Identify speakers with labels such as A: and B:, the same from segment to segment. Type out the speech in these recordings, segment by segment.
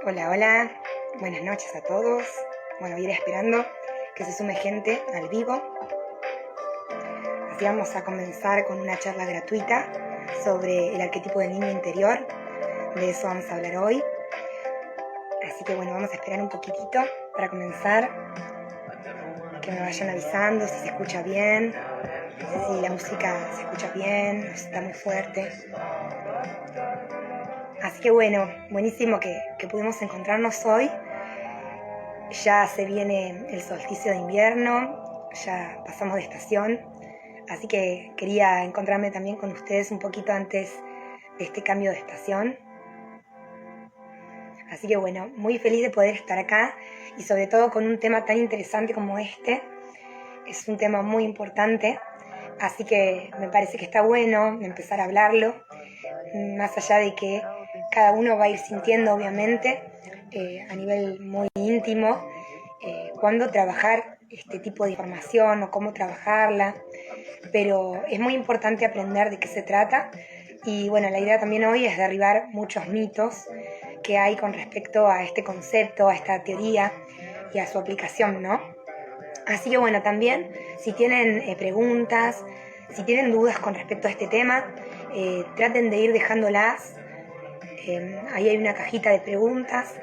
A: Hola, hola, buenas noches a todos. Bueno, voy a ir esperando que se sume gente al vivo. Así vamos a comenzar con una charla gratuita sobre el arquetipo del niño interior. De eso vamos a hablar hoy. Así que bueno, vamos a esperar un poquitito para comenzar. Que me vayan avisando si se escucha bien, si la música se escucha bien, si está muy fuerte. Así que bueno, buenísimo que pudimos encontrarnos hoy. Ya se viene el solsticio de invierno, ya pasamos de estación, así que quería encontrarme también con ustedes un poquito antes de este cambio de estación. Así que bueno, muy feliz de poder estar acá y sobre todo con un tema tan interesante como este. Es un tema muy importante, así que me parece que está bueno empezar a hablarlo, más allá de que cada uno va a ir sintiendo obviamente a nivel muy íntimo cuándo trabajar este tipo de información o cómo trabajarla, pero es muy importante aprender de qué se trata y bueno, la idea también hoy es derribar muchos mitos que hay con respecto a este concepto, a esta teoría y a su aplicación, ¿no? Así que bueno, también si tienen preguntas, si tienen dudas con respecto a este tema, traten de ir dejándolas. Ahí hay una cajita de preguntas,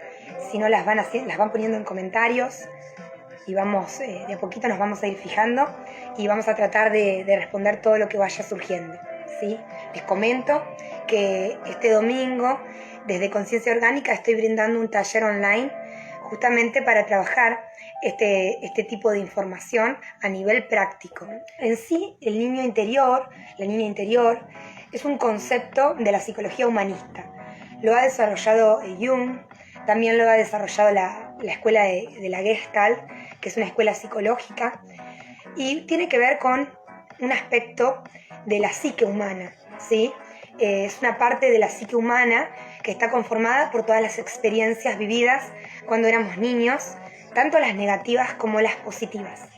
A: si no las van poniendo en comentarios y vamos, de a poquito nos vamos a ir fijando y vamos a tratar de responder todo lo que vaya surgiendo, ¿sí? Les comento que este domingo desde Conciencia Orgánica estoy brindando un taller online justamente para trabajar este tipo de información a nivel práctico. En sí, el niño interior, la niña interior, es un concepto de la psicología humanista. Lo ha desarrollado Jung, también lo ha desarrollado la escuela de la Gestalt, que es una escuela psicológica, y tiene que ver con un aspecto de la psique humana, ¿sí? Es una parte de la psique humana que está conformada por todas las experiencias vividas cuando éramos niños, tanto las negativas como las positivas.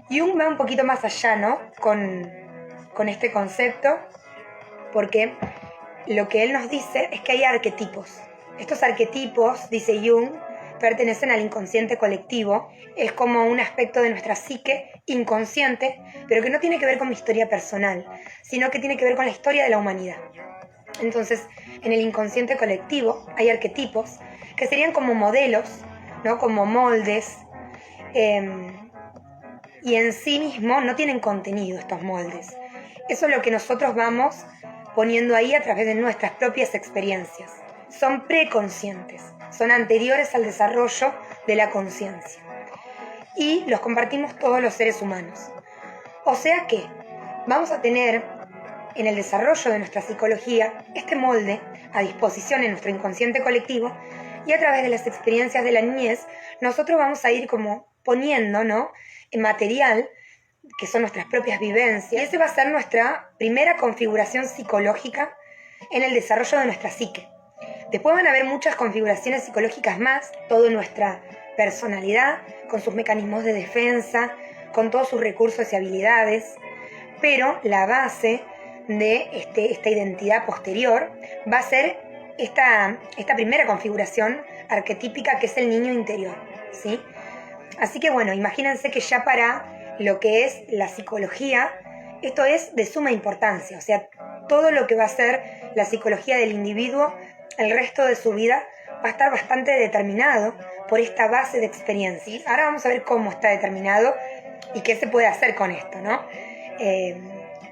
A: Jung va un poquito más allá, ¿no? con este concepto, porque lo que él nos dice es que hay arquetipos. Estos arquetipos, dice Jung, pertenecen al inconsciente colectivo. Es como un aspecto de nuestra psique inconsciente, pero que no tiene que ver con mi historia personal, sino que tiene que ver con la historia de la humanidad. Entonces, en el inconsciente colectivo hay arquetipos que serían como modelos, ¿no? Como moldes, y en sí mismo no tienen contenido estos moldes. Eso es lo que nosotros vamos poniendo ahí a través de nuestras propias experiencias. Son preconscientes, son anteriores al desarrollo de la conciencia. Y los compartimos todos los seres humanos. O sea que vamos a tener en el desarrollo de nuestra psicología este molde a disposición en nuestro inconsciente colectivo y a través de las experiencias de la niñez nosotros vamos a ir como poniendo, ¿no?, en material que son nuestras propias vivencias, y esa va a ser nuestra primera configuración psicológica en el desarrollo de nuestra psique. Después van a haber muchas configuraciones psicológicas más, toda nuestra personalidad, con sus mecanismos de defensa, con todos sus recursos y habilidades, pero la base de esta identidad posterior va a ser esta primera configuración arquetípica que es el niño interior, ¿sí? Así que bueno, imagínense que ya para lo que es la psicología, esto es de suma importancia, o sea, todo lo que va a ser la psicología del individuo el resto de su vida va a estar bastante determinado por esta base de experiencias. Ahora vamos a ver cómo está determinado y qué se puede hacer con esto, ¿no?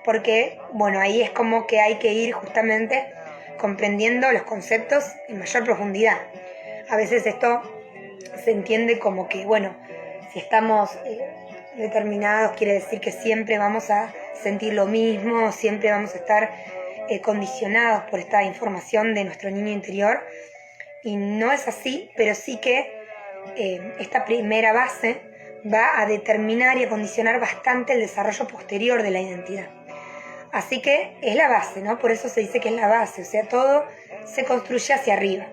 A: Porque, bueno, ahí es como que hay que ir justamente comprendiendo los conceptos en mayor profundidad. A veces esto se entiende como que, bueno, si estamos determinados quiere decir que siempre vamos a sentir lo mismo, siempre vamos a estar condicionados por esta información de nuestro niño interior, y no es así, pero sí que esta primera base va a determinar y a condicionar bastante el desarrollo posterior de la identidad. Así que es la base, ¿no? Por eso se dice que es la base, o sea, todo se construye hacia arriba.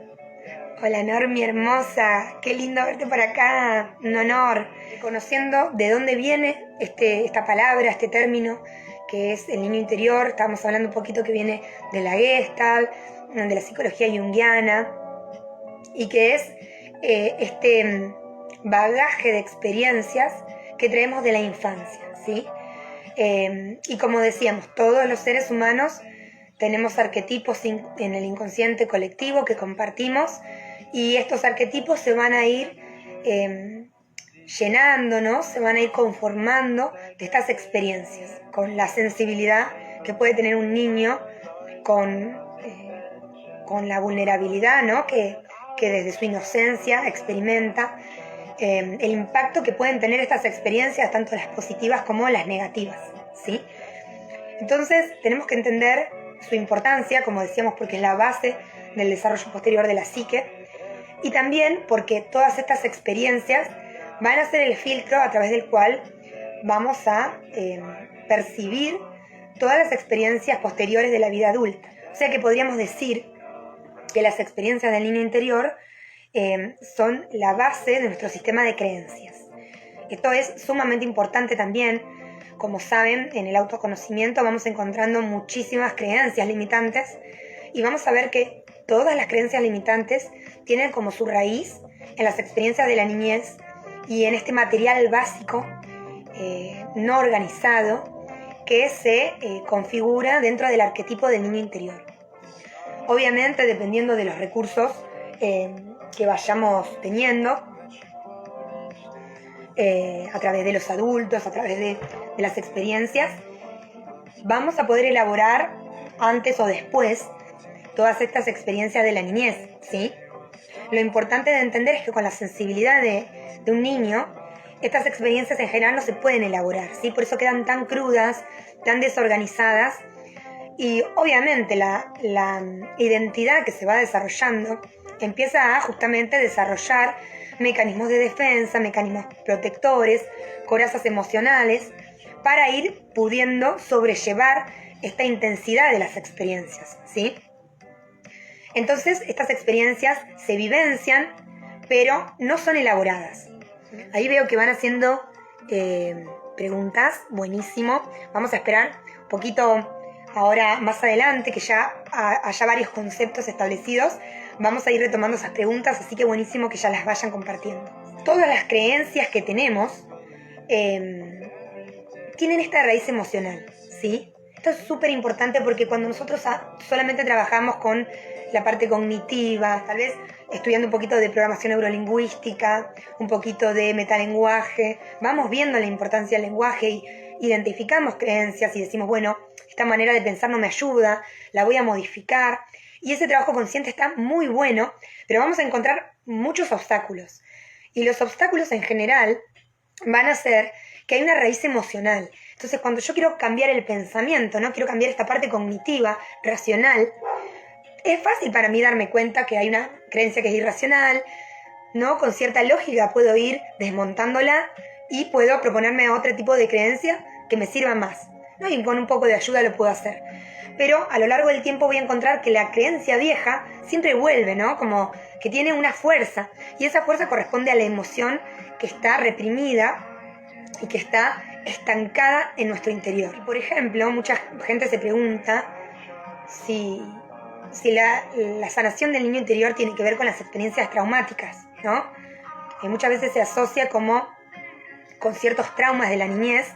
A: Hola Normi hermosa, qué lindo verte por acá, un honor. Conociendo de dónde viene esta palabra, este término, que es el niño interior, estábamos hablando un poquito que viene de la Gestalt, de la psicología junguiana, y que es este bagaje de experiencias que traemos de la infancia, ¿sí? Y como decíamos, todos los seres humanos tenemos arquetipos en el inconsciente colectivo que compartimos, y estos arquetipos se van a ir llenando, ¿no? Se van a ir conformando de estas experiencias, con la sensibilidad que puede tener un niño, con la vulnerabilidad, ¿no? que desde su inocencia experimenta, el impacto que pueden tener estas experiencias, tanto las positivas como las negativas, ¿sí? Entonces tenemos que entender su importancia, como decíamos, porque es la base del desarrollo posterior de la psique, y también porque todas estas experiencias van a ser el filtro a través del cual vamos a percibir todas las experiencias posteriores de la vida adulta. O sea que podríamos decir que las experiencias del niño interior son la base de nuestro sistema de creencias. Esto es sumamente importante también. Como saben, en el autoconocimiento vamos encontrando muchísimas creencias limitantes, y vamos a ver que todas las creencias limitantes tienen como su raíz en las experiencias de la niñez y en este material básico no organizado que se configura dentro del arquetipo del niño interior. Obviamente, dependiendo de los recursos que vayamos teniendo, a través de los adultos, a través de las experiencias, vamos a poder elaborar antes o después todas estas experiencias de la niñez, ¿sí? Lo importante de entender es que con la sensibilidad de un niño, estas experiencias en general no se pueden elaborar, ¿sí? Por eso quedan tan crudas, tan desorganizadas, y obviamente la identidad que se va desarrollando empieza a justamente desarrollar mecanismos de defensa, mecanismos protectores, corazas emocionales, para ir pudiendo sobrellevar esta intensidad de las experiencias, ¿sí? Entonces, estas experiencias se vivencian, pero no son elaboradas. Ahí veo que van haciendo preguntas, buenísimo. Vamos a esperar un poquito ahora más adelante, que ya haya varios conceptos establecidos. Vamos a ir retomando esas preguntas, así que buenísimo que ya las vayan compartiendo. Todas las creencias que tenemos tienen esta raíz emocional, ¿sí? Esto es súper importante porque cuando nosotros solamente trabajamos con la parte cognitiva, tal vez estudiando un poquito de programación neurolingüística, un poquito de metalenguaje, vamos viendo la importancia del lenguaje y identificamos creencias y decimos, bueno, esta manera de pensar no me ayuda, la voy a modificar. Y ese trabajo consciente está muy bueno, pero vamos a encontrar muchos obstáculos. Y los obstáculos en general van a ser que hay una raíz emocional. Entonces, cuando yo quiero cambiar el pensamiento, ¿no? Quiero cambiar esta parte cognitiva, racional, es fácil para mí darme cuenta que hay una creencia que es irracional, ¿no? Con cierta lógica puedo ir desmontándola y puedo proponerme otro tipo de creencia que me sirva más, ¿no? Y con un poco de ayuda lo puedo hacer. Pero a lo largo del tiempo voy a encontrar que la creencia vieja siempre vuelve, ¿no? Como que tiene una fuerza, y esa fuerza corresponde a la emoción que está reprimida y que está estancada en nuestro interior. Por ejemplo, mucha gente se pregunta si la sanación del niño interior tiene que ver con las experiencias traumáticas, ¿no? Y muchas veces se asocia como con ciertos traumas de la niñez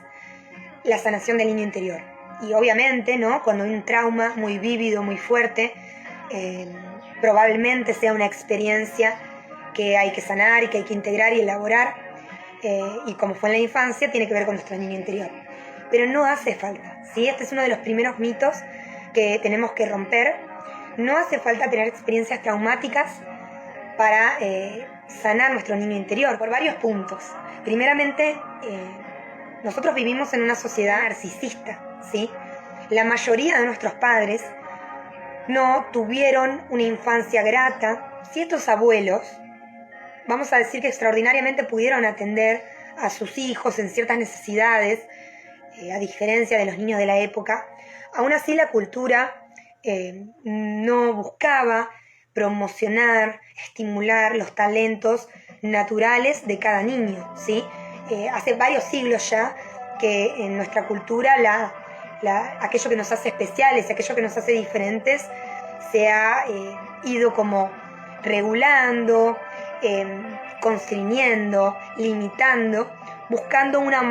A: la sanación del niño interior. Y obviamente, ¿no? Cuando hay un trauma muy vívido, muy fuerte, probablemente sea una experiencia que hay que sanar y que hay que integrar y elaborar, y como fue en la infancia, tiene que ver con nuestro niño interior. Pero no hace falta, ¿sí? Este es uno de los primeros mitos que tenemos que romper. No hace falta tener experiencias traumáticas para sanar nuestro niño interior, por varios puntos. Primeramente, nosotros vivimos en una sociedad narcisista, ¿sí? La mayoría de nuestros padres no tuvieron una infancia grata. Si estos abuelos, vamos a decir que extraordinariamente pudieron atender a sus hijos en ciertas necesidades, a diferencia de los niños de la época, aún así la cultura no buscaba promocionar, estimular los talentos naturales de cada niño, ¿sí? Hace varios siglos ya que en nuestra cultura aquello que nos hace especiales, aquello que nos hace diferentes, se ha ido como regulando, constriñendo, limitando, buscando una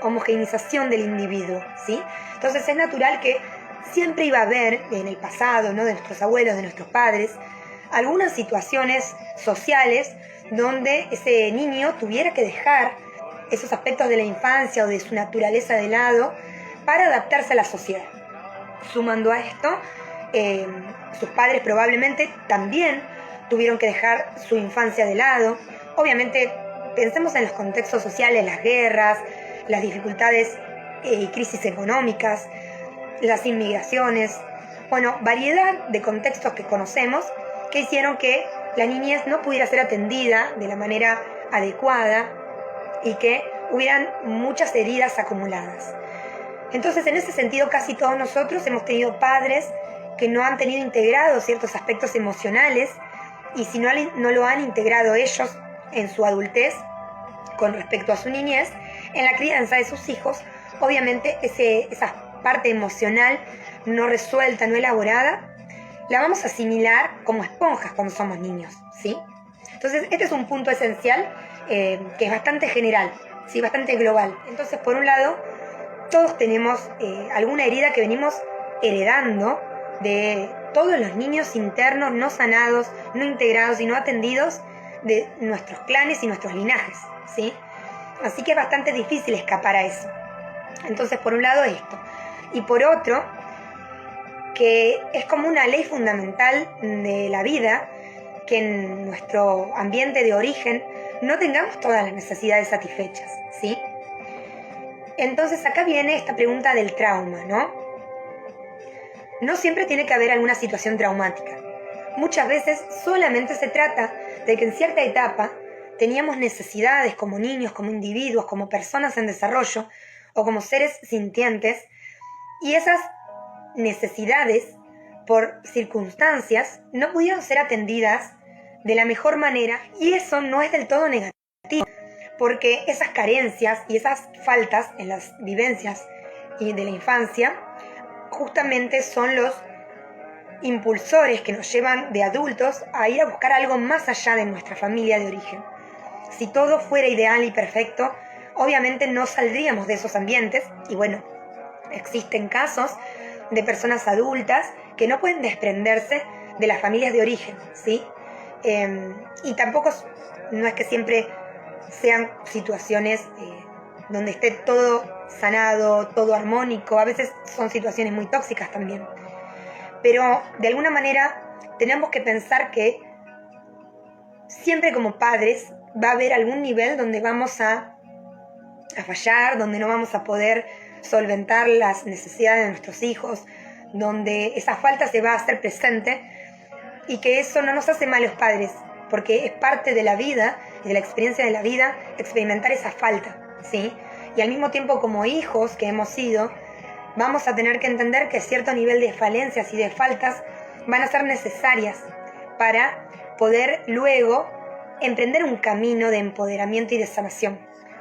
A: homogeneización del individuo, ¿sí? Entonces es natural que siempre iba a haber en el pasado, ¿no?, de nuestros abuelos, de nuestros padres, algunas situaciones sociales donde ese niño tuviera que dejar esos aspectos de la infancia o de su naturaleza de lado para adaptarse a la sociedad. Sumando a esto, sus padres probablemente también tuvieron que dejar su infancia de lado. Obviamente, pensemos en los contextos sociales, las guerras, las dificultades y crisis económicas, las inmigraciones, bueno, variedad de contextos que conocemos que hicieron que la niñez no pudiera ser atendida de la manera adecuada y que hubieran muchas heridas acumuladas. Entonces, en ese sentido, casi todos nosotros hemos tenido padres que no han tenido integrados ciertos aspectos emocionales, y si no lo han integrado ellos en su adultez con respecto a su niñez, en la crianza de sus hijos, obviamente esa parte emocional no resuelta, no elaborada, la vamos a asimilar como esponjas cuando somos niños, ¿sí? Entonces, este es un punto esencial que es bastante general, ¿sí?, bastante global. Entonces, por un lado, todos tenemos alguna herida que venimos heredando de todos los niños internos no sanados, no integrados y no atendidos de nuestros clanes y nuestros linajes, ¿sí? Así que es bastante difícil escapar a eso. Entonces, por un lado esto. Y por otro, que es como una ley fundamental de la vida, que en nuestro ambiente de origen no tengamos todas las necesidades satisfechas, ¿sí? Entonces acá viene esta pregunta del trauma, ¿no? No siempre tiene que haber alguna situación traumática. Muchas veces solamente se trata de que en cierta etapa teníamos necesidades como niños, como individuos, como personas en desarrollo o como seres sintientes, y esas necesidades, por circunstancias, no pudieron ser atendidas de la mejor manera, y eso no es del todo negativo, porque esas carencias y esas faltas en las vivencias de la infancia justamente son los impulsores que nos llevan de adultos a ir a buscar algo más allá de nuestra familia de origen. Si todo fuera ideal y perfecto, obviamente no saldríamos de esos ambientes, y bueno, existen casos de personas adultas que no pueden desprenderse de las familias de origen, ¿sí? Y tampoco no es que siempre sean situaciones donde esté todo sanado, todo armónico. A veces son situaciones muy tóxicas también. Pero de alguna manera tenemos que pensar que siempre como padres va a haber algún nivel donde vamos a fallar, donde no vamos a poder solventar las necesidades de nuestros hijos, donde esa falta se va a hacer presente, y que eso no nos hace malos padres, porque es parte de la vida y de la experiencia de la vida experimentar esa falta, ¿sí? Y al mismo tiempo, como hijos que hemos sido, vamos a tener que entender que cierto nivel de falencias y de faltas van a ser necesarias para poder luego emprender un camino de empoderamiento y de sanación.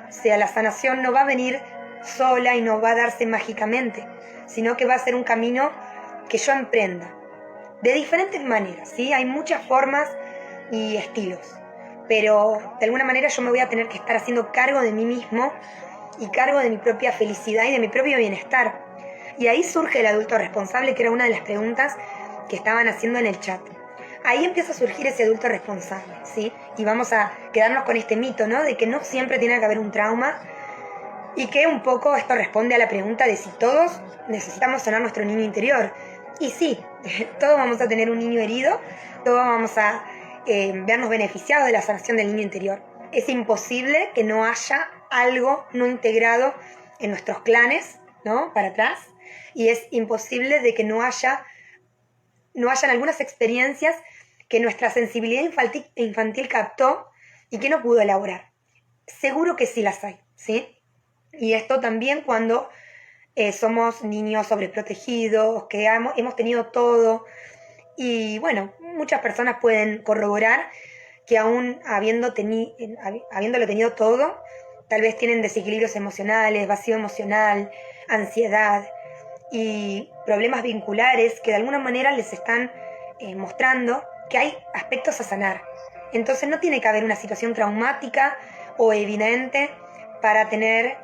A: O sea, la sanación no va a venir sola y no va a darse mágicamente, sino que va a ser un camino que yo emprenda de diferentes maneras, ¿sí? Hay muchas formas y estilos, pero de alguna manera yo me voy a tener que estar haciendo cargo de mí mismo y cargo de mi propia felicidad y de mi propio bienestar. Y ahí surge el adulto responsable, que era una de las preguntas que estaban haciendo en el chat. Ahí empieza a surgir ese adulto responsable, ¿sí? Y vamos a quedarnos con este mito, ¿no?, de que no siempre tiene que haber un trauma, y que un poco esto responde a la pregunta de si todos necesitamos sanar nuestro niño interior. Y sí, todos vamos a tener un niño herido, todos vamos a vernos beneficiados de la sanación del niño interior. Es imposible que no haya algo no integrado en nuestros clanes, ¿no?, para atrás, y es imposible de que no hayan algunas experiencias que nuestra sensibilidad infantil captó y que no pudo elaborar. Seguro que sí las hay, ¿sí? Y esto también cuando somos niños sobreprotegidos, que hemos tenido todo. Y bueno, muchas personas pueden corroborar que aún habiéndolo tenido todo, tal vez tienen desequilibrios emocionales, vacío emocional, ansiedad y problemas vinculares que de alguna manera les están mostrando que hay aspectos a sanar. Entonces no tiene que haber una situación traumática o evidente para tener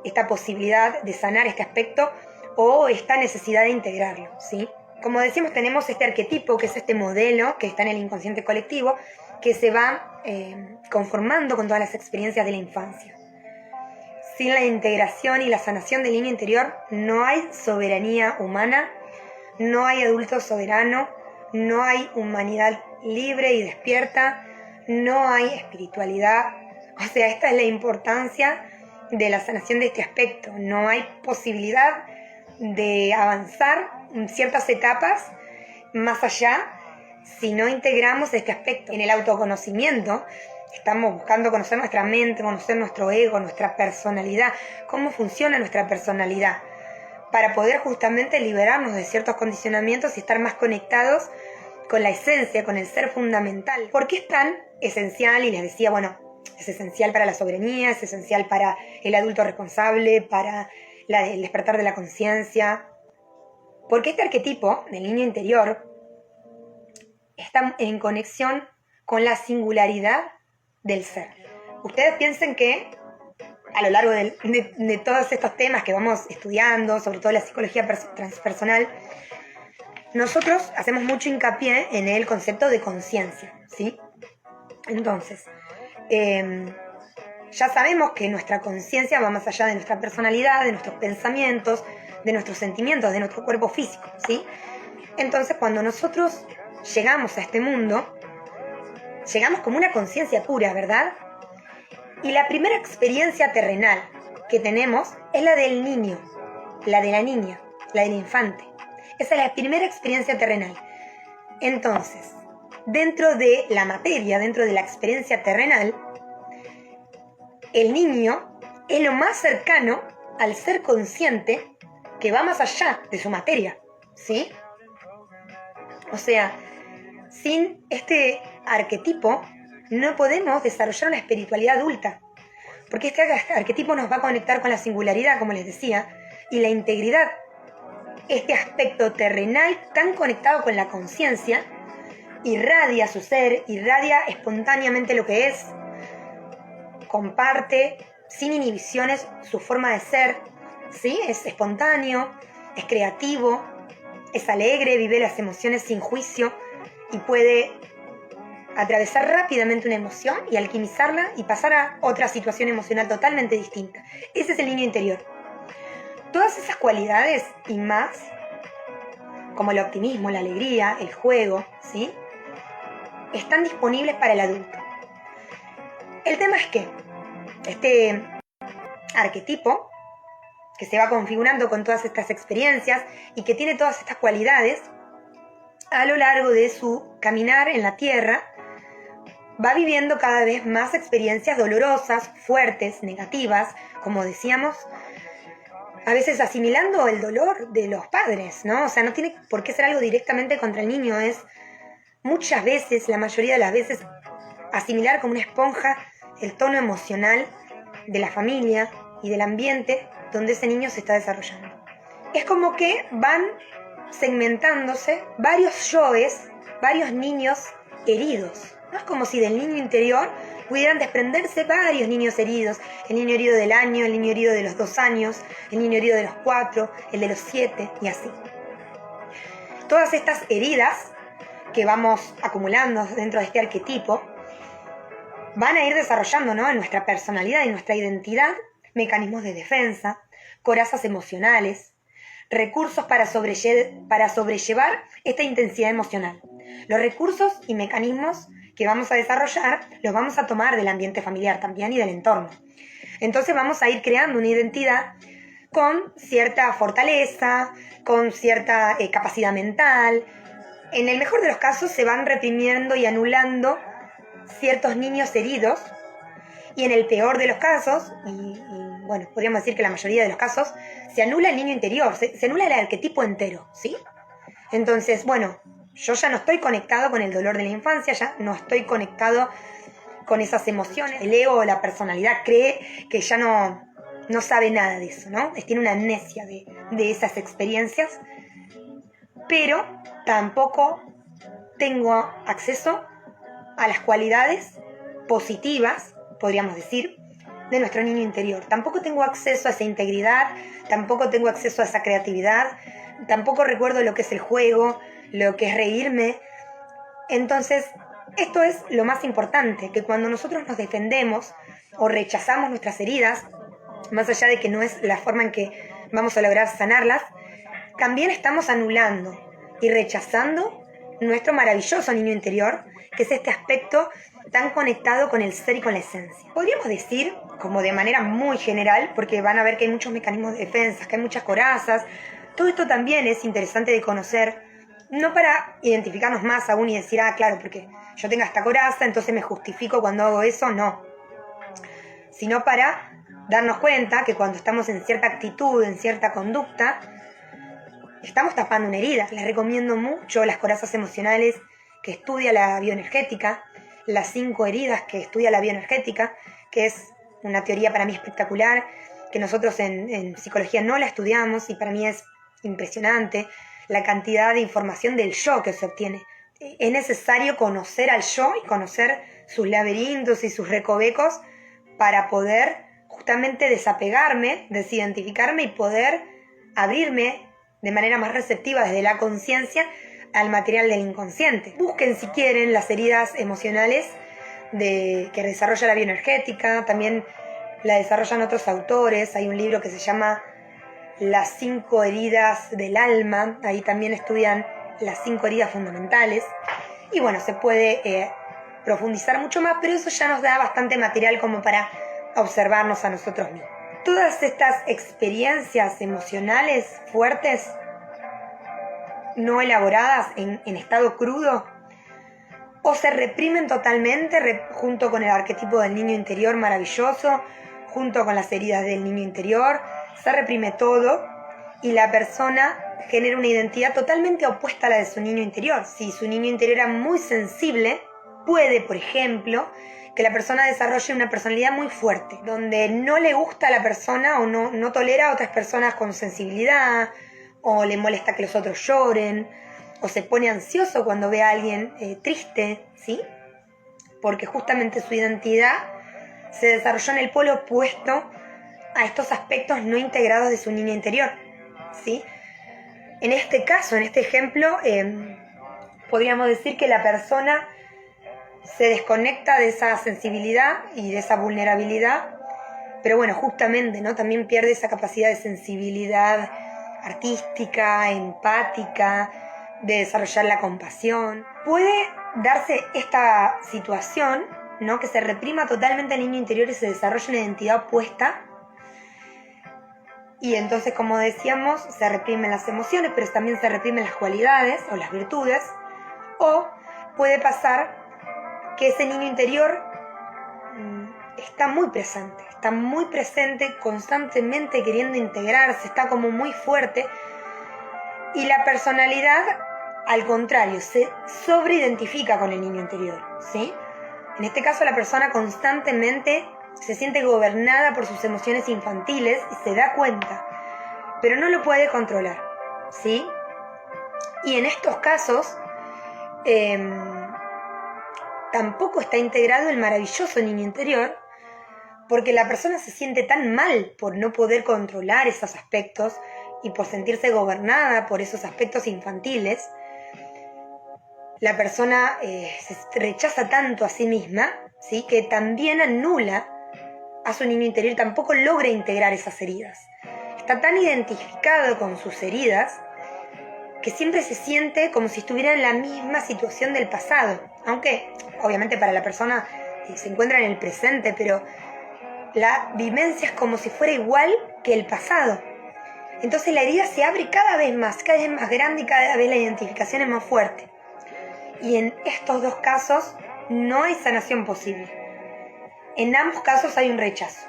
A: esta posibilidad de sanar este aspecto o esta necesidad de integrarlo, ¿sí? Como decimos, tenemos este arquetipo, que es este modelo que está en el inconsciente colectivo, que se va conformando con todas las experiencias de la infancia. Sin la integración y la sanación del niño interior no hay soberanía humana, no hay adulto soberano, no hay humanidad libre y despierta, no hay espiritualidad. O sea, esta es la importancia de la sanación de este aspecto. No hay posibilidad de avanzar en ciertas etapas más allá si no integramos este aspecto. En el autoconocimiento estamos buscando conocer nuestra mente, conocer nuestro ego, nuestra personalidad, cómo funciona nuestra personalidad, para poder justamente liberarnos de ciertos condicionamientos y estar más conectados con la esencia, con el ser fundamental. ¿Por qué es tan esencial? Y les decía, bueno, es esencial para la soberanía, es esencial para el adulto responsable, para el despertar de la conciencia. Porque este arquetipo del niño interior está en conexión con la singularidad del ser. Ustedes piensen que a lo largo de todos estos temas que vamos estudiando, sobre todo la psicología transpersonal, nosotros hacemos mucho hincapié en el concepto de conciencia, ¿sí? Entonces, ya sabemos que nuestra conciencia va más allá de nuestra personalidad, de nuestros pensamientos, de nuestros sentimientos, de nuestro cuerpo físico, ¿sí? Entonces, cuando nosotros llegamos a este mundo, llegamos como una conciencia pura, ¿verdad? Y la primera experiencia terrenal que tenemos es la del niño, la de la niña, la del infante. Esa es la primera experiencia terrenal. Entonces, dentro de la materia, dentro de la experiencia terrenal, el niño es lo más cercano al ser consciente que va más allá de su materia, ¿sí? O sea, sin este arquetipo no podemos desarrollar una espiritualidad adulta, porque este arquetipo nos va a conectar con la singularidad, como les decía, y la integridad. Este aspecto terrenal tan conectado con la conciencia irradia su ser, irradia espontáneamente lo que es, comparte sin inhibiciones su forma de ser, ¿sí? Es espontáneo, es creativo, es alegre, vive las emociones sin juicio y puede atravesar rápidamente una emoción y alquimizarla y pasar a otra situación emocional totalmente distinta. Ese es el niño interior. Todas esas cualidades y más, como el optimismo, la alegría, el juego, ¿sí?, están disponibles para el adulto. El tema es que este arquetipo, que se va configurando con todas estas experiencias y que tiene todas estas cualidades, a lo largo de su caminar en la tierra, va viviendo cada vez más experiencias dolorosas, fuertes, negativas, como decíamos, a veces asimilando el dolor de los padres, ¿no? O sea, no tiene por qué ser algo directamente contra el niño, es muchas veces, la mayoría de las veces, asimilar como una esponja el tono emocional de la familia y del ambiente donde ese niño se está desarrollando. Es como que van segmentándose varios yoes, varios niños heridos. No es como si del niño interior pudieran desprenderse varios niños heridos. El niño herido del año, el niño herido de los 2 años, el niño herido de los 4, el de los 7 y así. Todas estas heridas que vamos acumulando dentro de este arquetipo van a ir desarrollando, ¿no?, en nuestra personalidad y nuestra identidad mecanismos de defensa, corazas emocionales, recursos para sobrellevar esta intensidad emocional. Los recursos y mecanismos que vamos a desarrollar los vamos a tomar del ambiente familiar también y del entorno. Entonces vamos a ir creando una identidad con cierta fortaleza, con cierta capacidad mental. En el mejor de los casos se van reprimiendo y anulando ciertos niños heridos, y en el peor de los casos, y bueno, podríamos decir que la mayoría de los casos, se anula el niño interior, se anula el arquetipo entero, ¿sí? Entonces, bueno, yo ya no estoy conectado con el dolor de la infancia, ya no estoy conectado con esas emociones. El ego o la personalidad cree que ya no sabe nada de eso, ¿no? Tiene una amnesia de esas experiencias, pero tampoco tengo acceso a las cualidades positivas, podríamos decir, de nuestro niño interior. Tampoco tengo acceso a esa integridad, tampoco tengo acceso a esa creatividad, tampoco recuerdo lo que es el juego, lo que es reírme. Entonces, esto es lo más importante, que cuando nosotros nos defendemos o rechazamos nuestras heridas, más allá de que no es la forma en que vamos a lograr sanarlas, también estamos anulando y rechazando nuestro maravilloso niño interior, que es este aspecto tan conectado con el ser y con la esencia. Podríamos decir, como de manera muy general, porque van a ver que hay muchos mecanismos de defensa, que hay muchas corazas, todo esto también es interesante de conocer, no para identificarnos más aún y decir, claro, porque yo tengo esta coraza, entonces me justifico cuando hago eso, no. Sino para darnos cuenta que cuando estamos en cierta actitud, en cierta conducta, estamos tapando una herida. Les recomiendo mucho las corazas emocionales que estudia la bioenergética, las 5 heridas que estudia la bioenergética, que es una teoría para mí espectacular, que nosotros en psicología no la estudiamos y para mí es impresionante la cantidad de información del yo que se obtiene. Es necesario conocer al yo y conocer sus laberintos y sus recovecos para poder justamente desapegarme, desidentificarme y poder abrirme de manera más receptiva desde la conciencia al material del inconsciente. Busquen si quieren las heridas emocionales que desarrolla la bioenergética, también la desarrollan otros autores. Hay un libro que se llama Las 5 heridas del alma, ahí también estudian las 5 heridas fundamentales y bueno, se puede profundizar mucho más, pero eso ya nos da bastante material como para observarnos a nosotros mismos. Todas estas experiencias emocionales fuertes, no elaboradas en estado crudo, o se reprimen totalmente junto con el arquetipo del niño interior maravilloso, junto con las heridas del niño interior, se reprime todo y la persona genera una identidad totalmente opuesta a la de su niño interior. Si su niño interior era muy sensible, puede, por ejemplo, que la persona desarrolle una personalidad muy fuerte, donde no le gusta a la persona o no tolera a otras personas con sensibilidad, o le molesta que los otros lloren, o se pone ansioso cuando ve a alguien triste, ¿sí? Porque justamente su identidad se desarrolló en el polo opuesto a estos aspectos no integrados de su niño interior, ¿sí? En este caso, en este ejemplo, podríamos decir que la persona se desconecta de esa sensibilidad y de esa vulnerabilidad, pero bueno, justamente, ¿no? También pierde esa capacidad de sensibilidad artística, empática, de desarrollar la compasión. Puede darse esta situación, ¿no? Que se reprima totalmente el niño interior y se desarrolla una identidad opuesta. Y entonces, como decíamos, se reprimen las emociones, pero también se reprimen las cualidades o las virtudes. O puede pasar que ese niño interior está muy presente, constantemente queriendo integrarse, está como muy fuerte. Y la personalidad, al contrario, se sobreidentifica con el niño interior, ¿sí? En este caso, la persona constantemente se siente gobernada por sus emociones infantiles y se da cuenta, pero no lo puede controlar, ¿sí? Y en estos casos, tampoco está integrado el maravilloso niño interior, porque la persona se siente tan mal por no poder controlar esos aspectos y por sentirse gobernada por esos aspectos infantiles. La persona se rechaza tanto a sí misma, ¿sí? Que también anula a su niño interior, tampoco logra integrar esas heridas. Está tan identificado con sus heridas que siempre se siente como si estuviera en la misma situación del pasado, aunque obviamente para la persona se encuentra en el presente, pero la vivencia es como si fuera igual que el pasado. Entonces la herida se abre cada vez más grande y cada vez la identificación es más fuerte. Y en estos dos casos no hay sanación posible. En ambos casos hay un rechazo,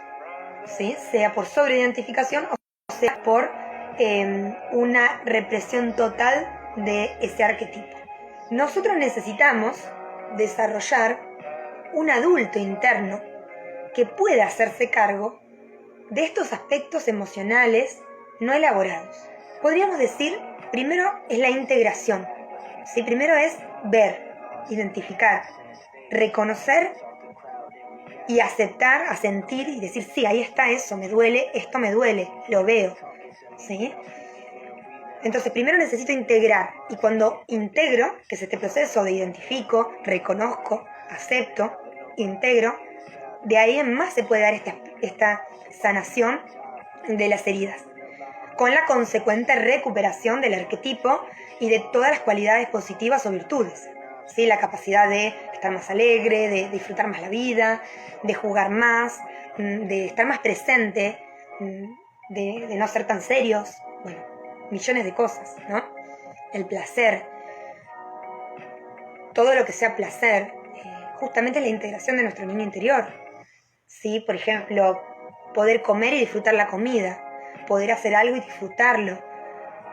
A: ¿sí? Sea por sobreidentificación o sea por una represión total de ese arquetipo. Nosotros necesitamos desarrollar un adulto interno que pueda hacerse cargo de estos aspectos emocionales no elaborados. Podríamos decir, primero es la integración, ¿sí? Primero es ver, identificar, reconocer y aceptar, asentir y decir, sí, ahí está eso, me duele, esto me duele, lo veo, ¿sí? Entonces, primero necesito integrar, y cuando integro, que es este proceso de identifico, reconozco, acepto, integro, de ahí en más se puede dar esta sanación de las heridas, con la consecuente recuperación del arquetipo y de todas las cualidades positivas o virtudes, ¿sí? La capacidad de estar más alegre, de disfrutar más la vida, de jugar más, de estar más presente, de no ser tan serios, bueno, millones de cosas, ¿no? El placer, todo lo que sea placer, justamente es la integración de nuestro niño interior, ¿sí? Por ejemplo, poder comer y disfrutar la comida, poder hacer algo y disfrutarlo,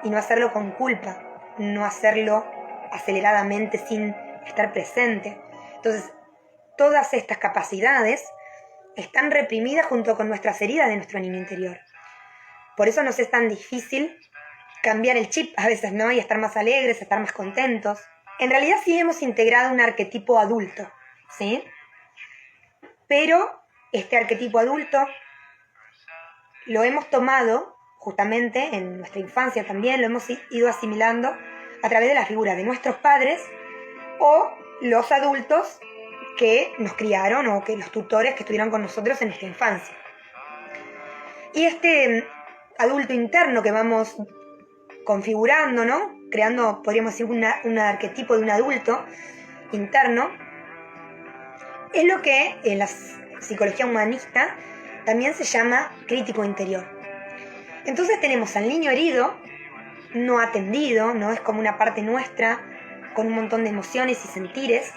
A: y no hacerlo con culpa, no hacerlo aceleradamente sin estar presente. Entonces, todas estas capacidades están reprimidas junto con nuestras heridas de nuestro niño interior. Por eso nos es tan difícil cambiar el chip a veces, ¿no? Y estar más alegres, estar más contentos. En realidad sí hemos integrado un arquetipo adulto, ¿sí? Pero este arquetipo adulto lo hemos tomado justamente en nuestra infancia también, lo hemos ido asimilando a través de la figura de nuestros padres o los adultos que nos criaron o que los tutores que estuvieron con nosotros en nuestra infancia. Y este adulto interno que vamos configurando, ¿no? Creando, podríamos decir, un arquetipo de un adulto interno, es lo que en la psicología humanista también se llama crítico interior. Entonces tenemos al niño herido, no atendido, ¿no? Es como una parte nuestra, con un montón de emociones y sentires,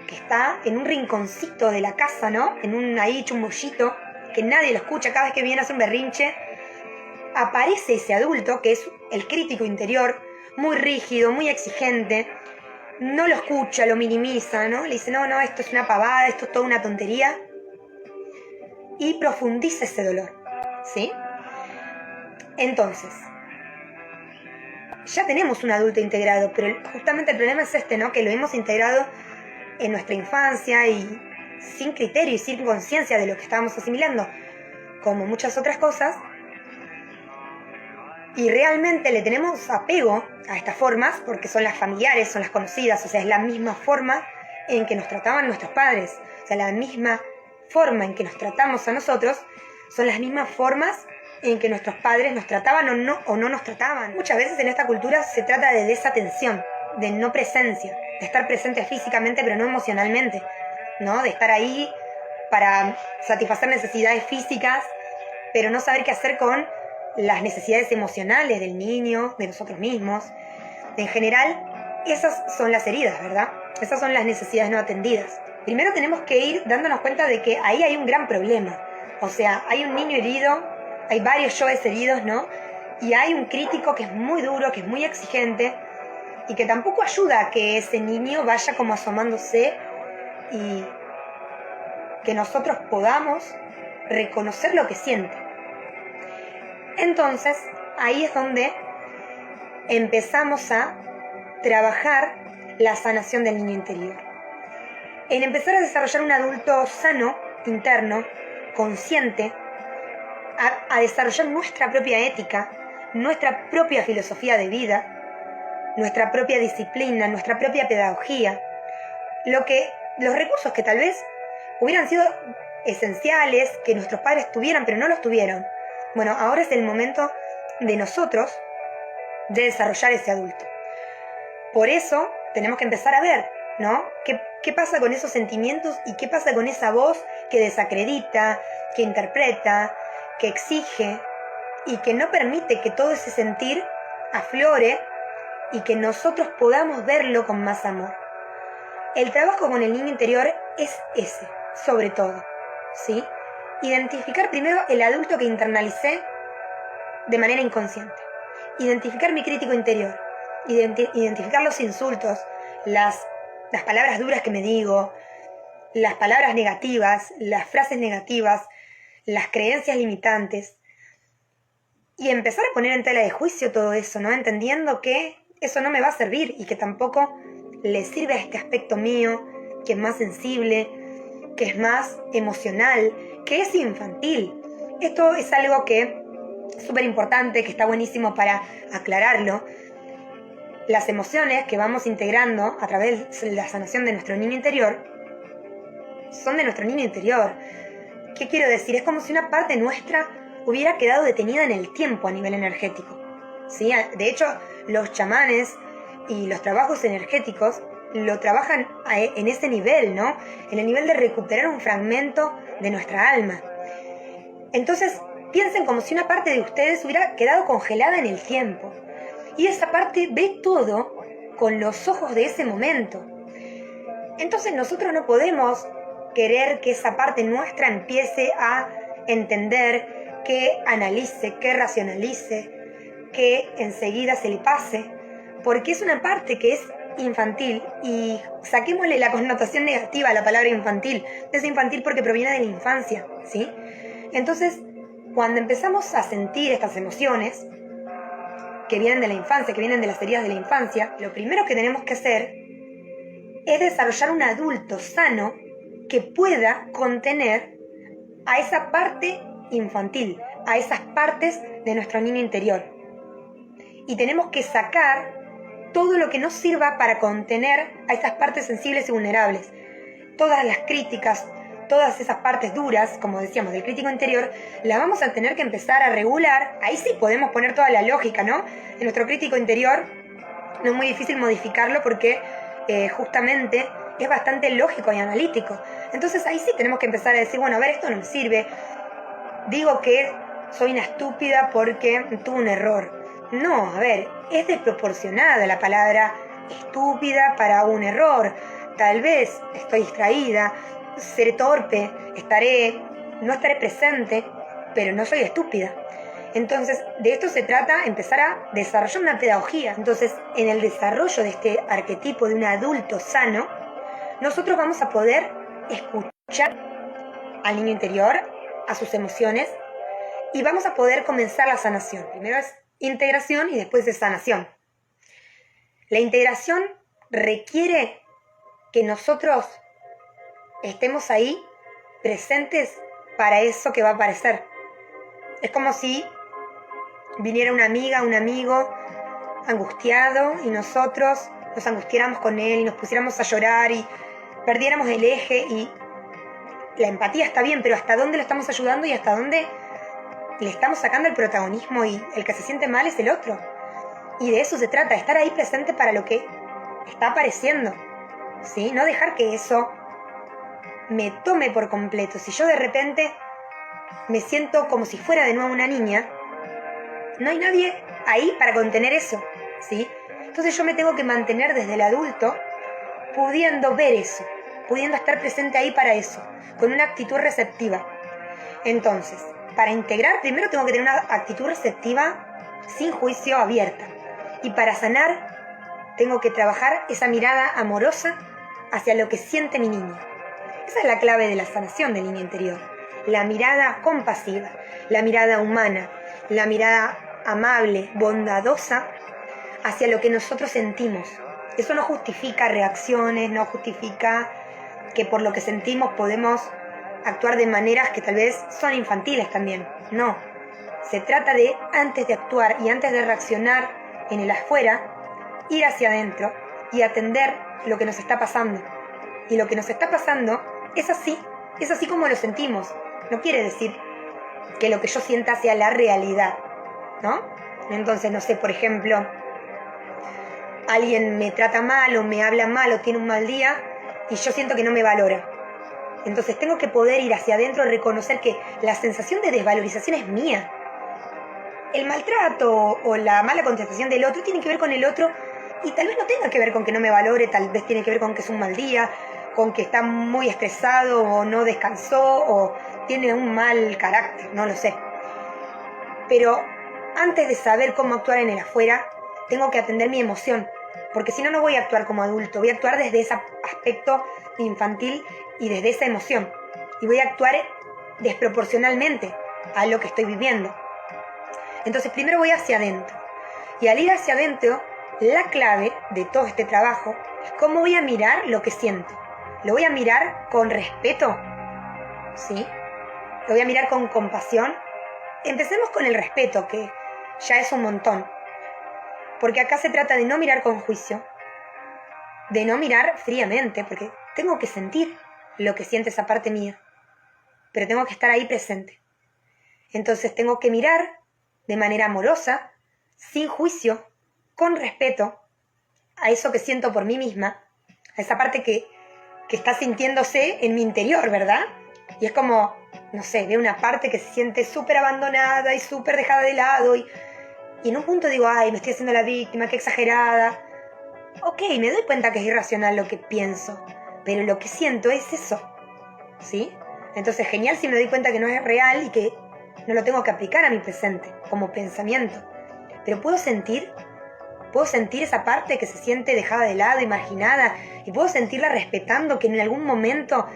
A: que está en un rinconcito de la casa, ¿no? En un ahí chumbullito, que nadie lo escucha. Cada vez que viene a hacer un berrinche, aparece ese adulto, que es el crítico interior, muy rígido, muy exigente, no lo escucha, lo minimiza, ¿no? Le dice, no, esto es una pavada, esto es toda una tontería, y profundiza ese dolor, ¿sí? Entonces, ya tenemos un adulto integrado, pero justamente el problema es este, ¿no? Que lo hemos integrado en nuestra infancia y sin criterio y sin conciencia de lo que estábamos asimilando, como muchas otras cosas, y realmente le tenemos apego a estas formas porque son las familiares, son las conocidas, o sea, es la misma forma en que nos trataban nuestros padres, o sea, la misma forma en que nos tratamos a nosotros son las mismas formas en que nuestros padres nos trataban o no nos trataban. Muchas veces en esta cultura se trata de desatención, de no presencia, de estar presente físicamente pero no emocionalmente, ¿no? De estar ahí para satisfacer necesidades físicas, pero no saber qué hacer con las necesidades emocionales del niño, de nosotros mismos. En general, esas son las heridas, ¿verdad? Esas son las necesidades no atendidas. Primero tenemos que ir dándonos cuenta de que ahí hay un gran problema. O sea, hay un niño herido, hay varios yoes heridos, ¿no? Y hay un crítico que es muy duro, que es muy exigente y que tampoco ayuda a que ese niño vaya como asomándose y que nosotros podamos reconocer lo que siente. Entonces, ahí es donde empezamos a trabajar la sanación del niño interior. En empezar a desarrollar un adulto sano, interno, consciente, a desarrollar nuestra propia ética, nuestra propia filosofía de vida, nuestra propia disciplina, nuestra propia pedagogía, los recursos que tal vez hubieran sido esenciales, que nuestros padres tuvieran, pero no los tuvieron. Bueno, ahora es el momento de nosotros de desarrollar ese adulto. Por eso tenemos que empezar a ver, ¿no? ¿Qué pasa con esos sentimientos y qué pasa con esa voz que desacredita, que interpreta, que exige y que no permite que todo ese sentir aflore y que nosotros podamos verlo con más amor? El trabajo con el niño interior es ese, sobre todo, ¿sí? Identificar primero el adulto que internalicé de manera inconsciente. Identificar mi crítico interior. Identificar los insultos, las palabras duras que me digo, las palabras negativas, las frases negativas, las creencias limitantes. Y empezar a poner en tela de juicio todo eso, ¿no? Entendiendo que eso no me va a servir y que tampoco le sirve a este aspecto mío, que es más sensible, que es más emocional, que es infantil. Esto es algo que es súper importante, que está buenísimo para aclararlo. Las emociones que vamos integrando a través de la sanación de nuestro niño interior son de nuestro niño interior. ¿Qué quiero decir? Es como si una parte nuestra hubiera quedado detenida en el tiempo a nivel energético, ¿sí? De hecho, los chamanes y los trabajos energéticos lo trabajan en ese nivel, ¿no? En el nivel de recuperar un fragmento de nuestra alma. Entonces, piensen como si una parte de ustedes hubiera quedado congelada en el tiempo. Y esa parte ve todo con los ojos de ese momento. Entonces nosotros no podemos querer que esa parte nuestra empiece a entender, que analice, que racionalice, que enseguida se le pase, porque es una parte que es infantil, y saquémosle la connotación negativa a la palabra infantil. Es infantil porque proviene de la infancia, ¿sí? Entonces, cuando empezamos a sentir estas emociones que vienen de la infancia, que vienen de las heridas de la infancia, lo primero que tenemos que hacer es desarrollar un adulto sano que pueda contener a esa parte infantil, a esas partes de nuestro niño interior. Y tenemos que sacar todo lo que nos sirva para contener a esas partes sensibles y vulnerables. Todas las críticas, todas esas partes duras, como decíamos, del crítico interior, las vamos a tener que empezar a regular. Ahí sí podemos poner toda la lógica, ¿no? En nuestro crítico interior no es muy difícil modificarlo porque justamente es bastante lógico y analítico. Entonces ahí sí tenemos que empezar a decir, bueno, a ver, esto no me sirve. Digo que soy una estúpida porque tuve un error. No, a ver, es desproporcionada la palabra estúpida para un error. Tal vez estoy distraída, seré torpe, no estaré presente, pero no soy estúpida. Entonces, de esto se trata, empezar a desarrollar una pedagogía. Entonces, en el desarrollo de este arquetipo de un adulto sano, nosotros vamos a poder escuchar al niño interior, a sus emociones, y vamos a poder comenzar la sanación. Primero es integración y después es sanación. La integración requiere que nosotros estemos ahí presentes para eso que va a aparecer. Es como si viniera una amiga, un amigo angustiado y nosotros nos angustiáramos con él y nos pusiéramos a llorar y perdiéramos el eje. Y la empatía está bien, pero ¿hasta dónde lo estamos ayudando y hasta dónde le estamos sacando el protagonismo? Y el que se siente mal es el otro. Y de eso se trata, estar ahí presente para lo que está apareciendo, ¿sí? No dejar que eso me tome por completo. Si yo de repente me siento como si fuera de nuevo una niña, no hay nadie ahí para contener eso, ¿sí? Entonces yo me tengo que mantener desde el adulto, pudiendo ver eso, pudiendo estar presente ahí para eso, con una actitud receptiva. Entonces, para integrar, primero tengo que tener una actitud receptiva, sin juicio, abierta. Y para sanar, tengo que trabajar esa mirada amorosa hacia lo que siente mi niño. Esa es la clave de la sanación del niño interior. La mirada compasiva, la mirada humana, la mirada amable, bondadosa hacia lo que nosotros sentimos. Eso no justifica reacciones, no justifica que por lo que sentimos podemos actuar de maneras que tal vez son infantiles también. No. Se trata de, antes de actuar y antes de reaccionar en el afuera, ir hacia adentro y atender lo que nos está pasando. Y lo que nos está pasando es así como lo sentimos. No quiere decir que lo que yo sienta sea la realidad, ¿no? Entonces, no sé, por ejemplo, alguien me trata mal o me habla mal o tiene un mal día y yo siento que no me valora. Entonces tengo que poder ir hacia adentro y reconocer que la sensación de desvalorización es mía. El maltrato o la mala contestación del otro tiene que ver con el otro y tal vez no tenga que ver con que no me valore, tal vez tiene que ver con que es un mal día, con que está muy estresado o no descansó o tiene un mal carácter, no lo sé. Pero antes de saber cómo actuar en el afuera, tengo que atender mi emoción, porque si no, no voy a actuar como adulto, voy a actuar desde ese aspecto infantil y desde esa emoción. Y voy a actuar desproporcionalmente a lo que estoy viviendo. Entonces primero voy hacia adentro. Y al ir hacia adentro, la clave de todo este trabajo ¿Cómo voy a mirar lo que siento? ¿Lo voy a mirar con respeto? ¿Sí? ¿Lo voy a mirar con compasión? Empecemos con el respeto, que ya es un montón. Porque acá se trata de no mirar con juicio, de no mirar fríamente, porque tengo que sentir lo que siente esa parte mía, pero tengo que estar ahí presente. Entonces tengo que mirar de manera amorosa, sin juicio, con respeto, a eso que siento por mí misma, a esa parte que está sintiéndose en mi interior, ¿verdad? Y es como, no sé, veo una parte que se siente súper abandonada y súper dejada de lado y en un punto digo, ay, me estoy haciendo la víctima, qué exagerada. Ok, me doy cuenta que es irracional lo que pienso, pero lo que siento es eso, ¿sí? Entonces, genial si me doy cuenta que no es real y que no lo tengo que aplicar a mi presente como pensamiento. Pero puedo sentir esa parte que se siente dejada de lado, marginada, y puedo sentirla respetando que en algún momento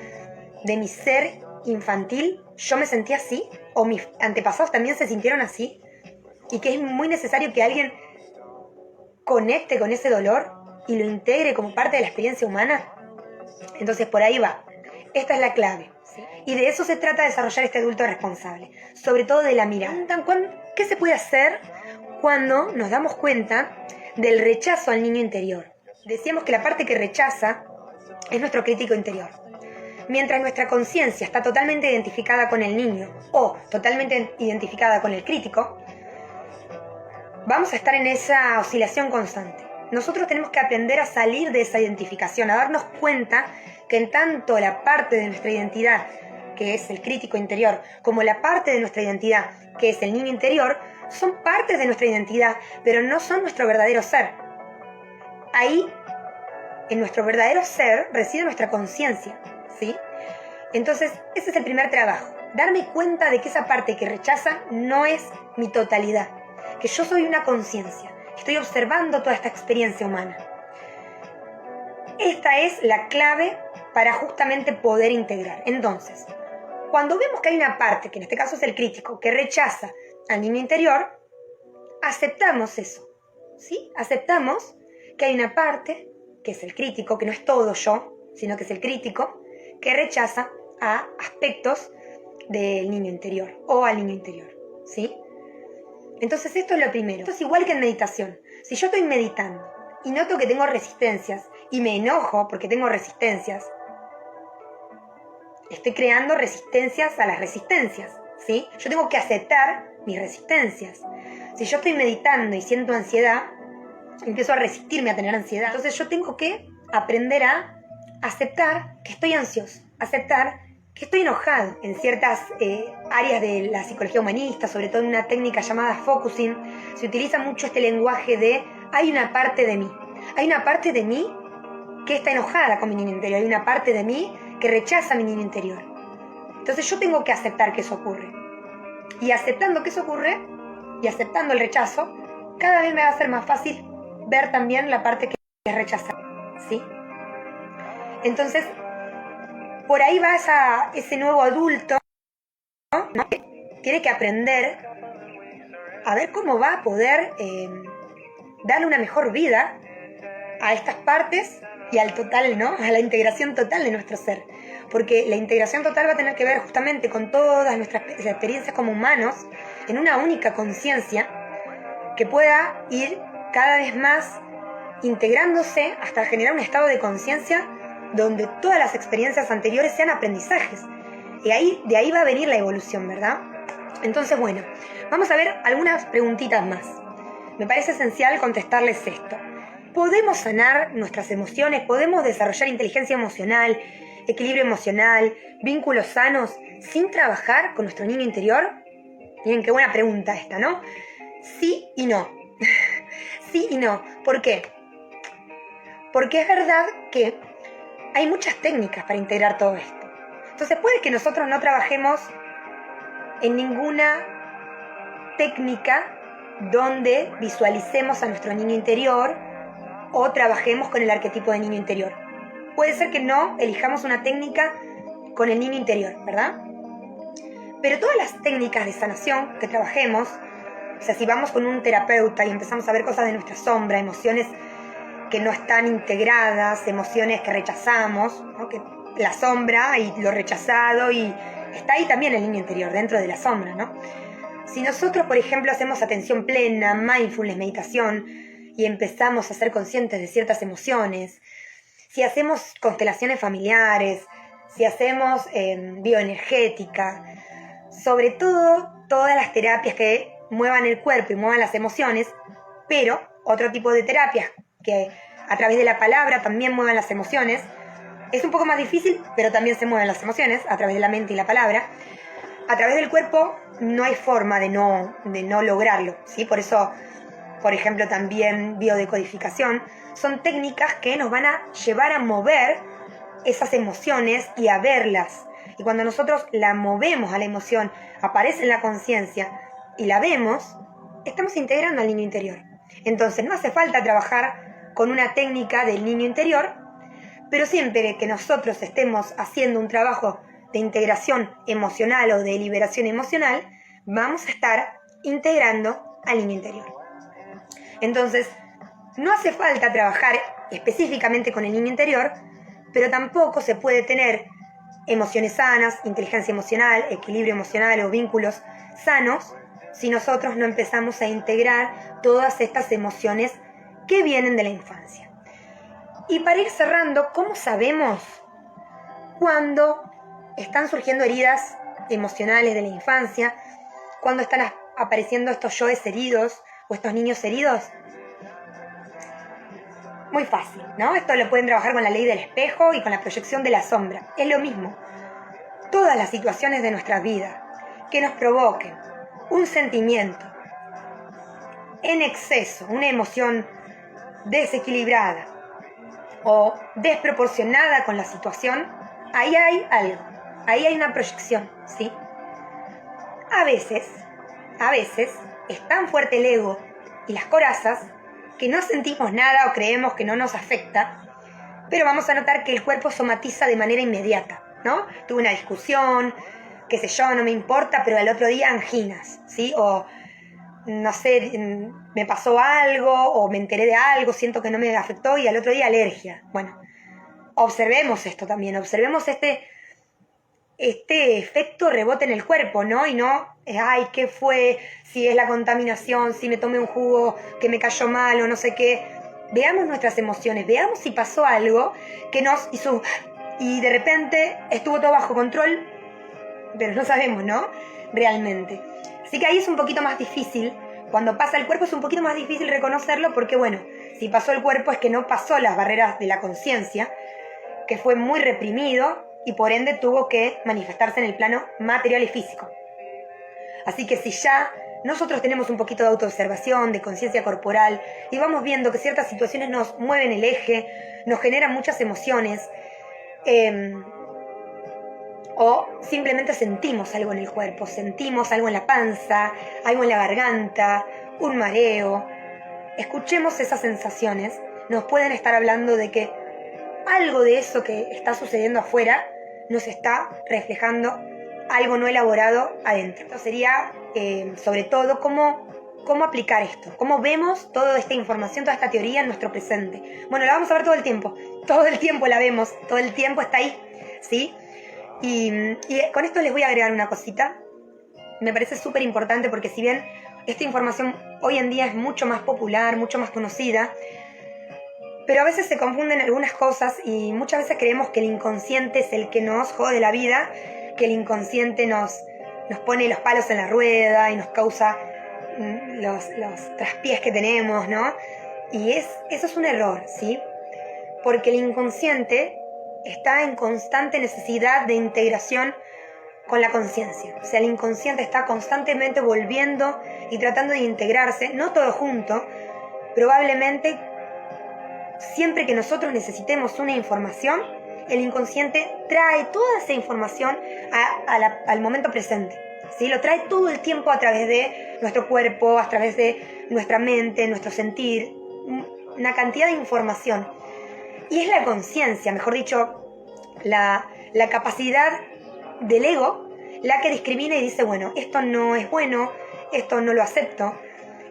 A: de mi ser infantil yo me sentí así, o mis antepasados también se sintieron así, y que es muy necesario que alguien conecte con ese dolor y lo integre como parte de la experiencia humana. Entonces por ahí va. Esta es la clave. Y de eso se trata desarrollar este adulto responsable, sobre todo de la mirada. ¿Qué se puede hacer cuando nos damos cuenta del rechazo al niño interior? Decíamos que la parte que rechaza es nuestro crítico interior. Mientras nuestra conciencia está totalmente identificada con el niño o totalmente identificada con el crítico, vamos a estar en esa oscilación constante. Nosotros tenemos que aprender a salir de esa identificación, a darnos cuenta que en tanto la parte de nuestra identidad, que es el crítico interior, como la parte de nuestra identidad, que es el niño interior, son partes de nuestra identidad, pero no son nuestro verdadero ser. Ahí, en nuestro verdadero ser, reside nuestra conciencia, ¿sí? Entonces, ese es el primer trabajo. Darme cuenta de que esa parte que rechaza no es mi totalidad, que yo soy una conciencia, estoy observando toda esta experiencia humana. Esta es la clave para justamente poder integrar. Entonces, cuando vemos que hay una parte, que en este caso es el crítico, que rechaza al niño interior, aceptamos eso, ¿sí? Aceptamos que hay una parte, que es el crítico, que no es todo yo, sino que es el crítico, que rechaza a aspectos del niño interior o al niño interior, ¿sí? Entonces esto es lo primero. Esto es igual que en meditación. Si yo estoy meditando y noto que tengo resistencias y me enojo porque tengo resistencias, estoy creando resistencias a las resistencias, ¿sí? Yo tengo que aceptar mis resistencias. Si yo estoy meditando y siento ansiedad, empiezo a resistirme a tener ansiedad. Entonces yo tengo que aprender a aceptar que estoy ansioso, aceptar que estoy enojado. En ciertas áreas de la psicología humanista, sobre todo en una técnica llamada focusing, se utiliza mucho este lenguaje de hay una parte de mí. Hay una parte de mí que está enojada con mi niño interior. Hay una parte de mí que rechaza a mi niño interior. Entonces yo tengo que aceptar que eso ocurre. Y aceptando que eso ocurre, y aceptando el rechazo, cada vez me va a ser más fácil ver también la parte que es rechazada, ¿sí? Entonces, por ahí va ese nuevo adulto, ¿no? Que tiene que aprender a ver cómo va a poder darle una mejor vida a estas partes y al total, ¿no? A la integración total de nuestro ser. Porque la integración total va a tener que ver justamente con todas nuestras experiencias como humanos en una única conciencia que pueda ir cada vez más integrándose hasta generar un estado de conciencia donde todas las experiencias anteriores sean aprendizajes. Y de ahí va a venir la evolución, ¿verdad? Entonces, bueno, vamos a ver algunas preguntitas más. Me parece esencial contestarles esto. ¿Podemos sanar nuestras emociones? ¿Podemos desarrollar inteligencia emocional, equilibrio emocional, vínculos sanos sin trabajar con nuestro niño interior? Miren qué buena pregunta esta, ¿no? Sí y no. Sí y no. ¿Por qué? Porque es verdad que hay muchas técnicas para integrar todo esto. Entonces puede que nosotros no trabajemos en ninguna técnica donde visualicemos a nuestro niño interior o trabajemos con el arquetipo de niño interior. Puede ser que no elijamos una técnica con el niño interior, ¿verdad? Pero todas las técnicas de sanación que trabajemos, o sea, si vamos con un terapeuta y empezamos a ver cosas de nuestra sombra, emociones que no están integradas, emociones que rechazamos, ¿no? Que la sombra y lo rechazado, y está ahí también el niño interior, dentro de la sombra, ¿no? Si nosotros, por ejemplo, hacemos atención plena, mindfulness, meditación, y empezamos a ser conscientes de ciertas emociones, si hacemos constelaciones familiares, si hacemos bioenergética, sobre todo todas las terapias que muevan el cuerpo y muevan las emociones, pero otro tipo de terapias que a través de la palabra también muevan las emociones, es un poco más difícil, pero también se mueven las emociones a través de la mente y la palabra. A través del cuerpo no hay forma de no lograrlo, ¿sí? Por eso, por ejemplo, también biodecodificación son técnicas que nos van a llevar a mover esas emociones y a verlas. Y cuando nosotros la movemos a la emoción, aparece en la conciencia y la vemos, estamos integrando al niño interior. Entonces no hace falta trabajar con una técnica del niño interior, pero siempre que nosotros estemos haciendo un trabajo de integración emocional o de liberación emocional, vamos a estar integrando al niño interior. Entonces, no hace falta trabajar específicamente con el niño interior, pero tampoco se puede tener emociones sanas, inteligencia emocional, equilibrio emocional o vínculos sanos si nosotros no empezamos a integrar todas estas emociones que vienen de la infancia. Y para ir cerrando, ¿cómo sabemos cuando están surgiendo heridas emocionales de la infancia? ¿Cuándo están apareciendo estos yoes heridos o estos niños heridos? Muy fácil, ¿no? Esto lo pueden trabajar con la ley del espejo y con la proyección de la sombra. Es lo mismo. Todas las situaciones de nuestra vida que nos provoquen un sentimiento en exceso, una emoción desequilibrada o desproporcionada con la situación, ahí hay algo, ahí hay una proyección, ¿sí? A veces es tan fuerte el ego y las corazas que no sentimos nada o creemos que no nos afecta, pero vamos a notar que el cuerpo somatiza de manera inmediata, ¿no? Tuve una discusión, qué sé yo, no me importa, pero al otro día anginas, ¿sí? O, no sé, me pasó algo o me enteré de algo, siento que no me afectó y al otro día alergia. Bueno, observemos esto también, observemos este efecto rebote en el cuerpo, ¿no? Y no, ay, ¿qué fue? Si es la contaminación, si me tomé un jugo que me cayó mal o no sé qué. Veamos nuestras emociones, veamos si pasó algo que nos hizo y de repente estuvo todo bajo control, pero no sabemos, ¿no? Realmente. Así que ahí es un poquito más difícil, cuando pasa el cuerpo es un poquito más difícil reconocerlo porque, bueno, si pasó el cuerpo es que no pasó las barreras de la conciencia, que fue muy reprimido y por ende tuvo que manifestarse en el plano material y físico. Así que si ya nosotros tenemos un poquito de autoobservación, de conciencia corporal, y vamos viendo que ciertas situaciones nos mueven el eje, nos generan muchas emociones, o simplemente sentimos algo en el cuerpo, sentimos algo en la panza, algo en la garganta, un mareo, escuchemos esas sensaciones, nos pueden estar hablando de que algo de eso que está sucediendo afuera nos está reflejando algo no elaborado adentro. Esto sería, sobre todo, cómo aplicar esto, cómo vemos toda esta información, toda esta teoría en nuestro presente. Bueno, la vamos a ver todo el tiempo la vemos, todo el tiempo está ahí, ¿sí? Y con esto les voy a agregar una cosita, me parece súper importante porque si bien esta información hoy en día es mucho más popular, mucho más conocida, pero a veces se confunden algunas cosas y muchas veces creemos que el inconsciente es el que nos jode la vida, que el inconsciente nos pone los palos en la rueda y nos causa los traspiés que tenemos, ¿no? Y eso es un error, ¿sí? Porque el inconsciente está en constante necesidad de integración con la conciencia. O sea, el inconsciente está constantemente volviendo y tratando de integrarse, no todo junto, probablemente siempre que nosotros necesitemos una información, el inconsciente trae toda esa información al momento presente, ¿sí? Lo trae todo el tiempo a través de nuestro cuerpo, a través de nuestra mente, nuestro sentir, una cantidad de información. Y es la conciencia, mejor dicho, la capacidad del ego, la que discrimina y dice, bueno, esto no es bueno, esto no lo acepto.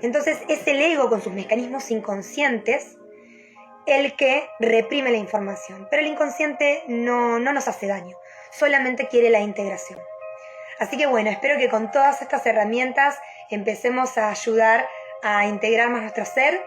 A: Entonces es el ego con sus mecanismos inconscientes el que reprime la información. Pero el inconsciente no nos hace daño, solamente quiere la integración. Así que bueno, espero que con todas estas herramientas empecemos a ayudar a integrar más nuestro ser